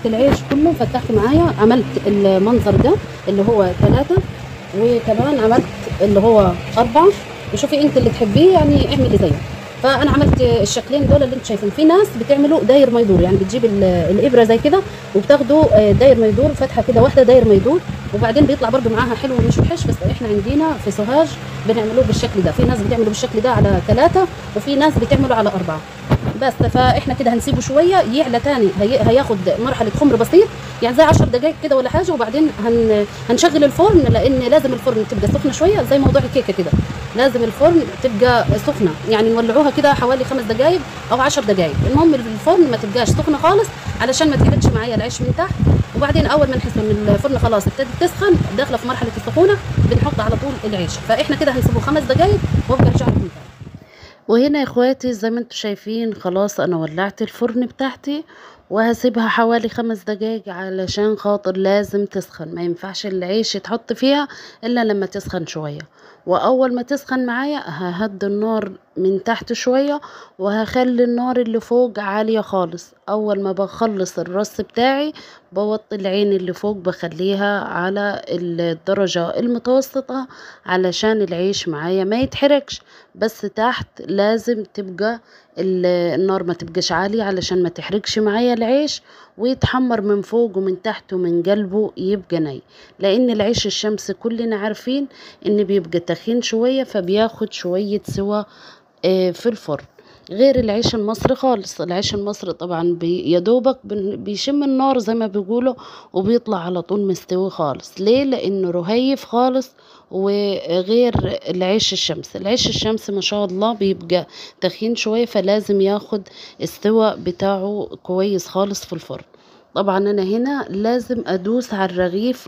العيش كله، فتحت معايا، عملت المنظر ده اللي هو 3، وكمان عملت اللي هو 4. وشوفي انت اللي تحبيه يعني اعملي زيه. فانا عملت الشكلين دول اللي انتم شايفين. في ناس بتعملوا داير ما يدور، يعني بتجيب الابره زي كده وبتاخدوا داير ما يدور، فتحه كده واحده داير ما يدور، وبعدين بيطلع برده معاها حلو ومش وحش. بس احنا عندنا في سوهاج بنعملوه بالشكل ده. في ناس بتعمله بالشكل ده على 3، وفي ناس بتعمله على 4 بس. فاحنا كده هنسيبه شويه يعلى تاني، هياخد مرحله خمر بسيط يعني زي 10 دقائق كده ولا حاجه. وبعدين هنشغل الفرن، لان لازم الفرن تبقى سخنه شويه، زي موضوع الكيكه كده. لازم الفرن تبقى سخنه، يعني نولعوها كده حوالي 5 دقائق او 10 دقائق. المهم الفرن ما تبقاش سخنه خالص علشان ما تحرقش معايا العيش من تحت. وبعدين اول ما نحس ان الفرن خلاص ابتدت تسخن، داخله في مرحله السخونه، بنحط على طول العيش. فاحنا كده هنسيبه 5 دقائق وابقى ارجع لكم تاني. وهنا يا اخواتي زي ما انتم شايفين خلاص انا ولعت الفرن بتاعتي، وهسيبها حوالي 5 دقايق علشان خاطر لازم تسخن. ما ينفعش العيش يتحط فيها الا لما تسخن شوية. واول ما تسخن معايا ههدي النار من تحت شوية، وهخلي النار اللي فوق عالية خالص. اول ما بخلص الرص بتاعي بوطي العين اللي فوق، بخليها على الدرجة المتوسطة علشان العيش معايا ما يتحرقش. بس تحت لازم تبقى النار ما تبقاش عالية علشان ما تحرقش معايا العيش، ويتحمر من فوق ومن تحت ومن قلبه يبقى ني. لان العيش الشمس كلنا عارفين ان بيبقى تخين شوية، فبياخد شوية سوا في الفرن، غير العيش المصري خالص. العيش المصري طبعا يدوبك بيشم النار زي ما بيقولوا، وبيطلع على طول مستوي خالص. ليه؟ لانه رهيف خالص. وغير العيش الشمس، العيش الشمس ما شاء الله بيبقى تخين شوية، فلازم ياخد السوا بتاعه كويس خالص في الفرن. طبعا انا هنا لازم ادوس على الرغيف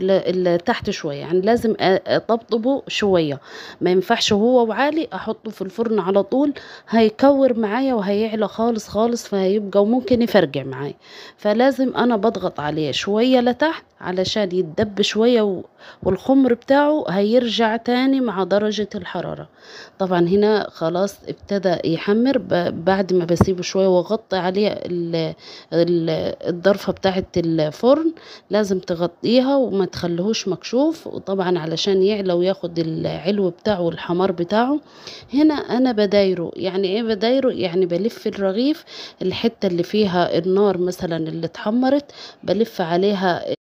تحت شويه، يعني لازم اطبطبه شويه. ما ينفعش هو وعالي احطه في الفرن على طول، هيكور معايا وهيعلى خالص خالص، فهيبقى وممكن يفرجع معايا. فلازم انا بضغط عليه شويه لتحت علشان يتدب شويه، والخمر بتاعه هيرجع تاني مع درجه الحراره. طبعا هنا خلاص ابتدى يحمر. بعد ما بسيبه شويه واغطي عليه الضرفة بتاعة الفرن، لازم تغطيها وما تخليهوش مكشوف. وطبعا علشان يعلى وياخد العلو بتاعه والحمار بتاعه. هنا انا بدايره. يعني ايه بدايره؟ يعني بلف الرغيف، الحتة اللي فيها النار مثلا اللي اتحمرت بلف عليها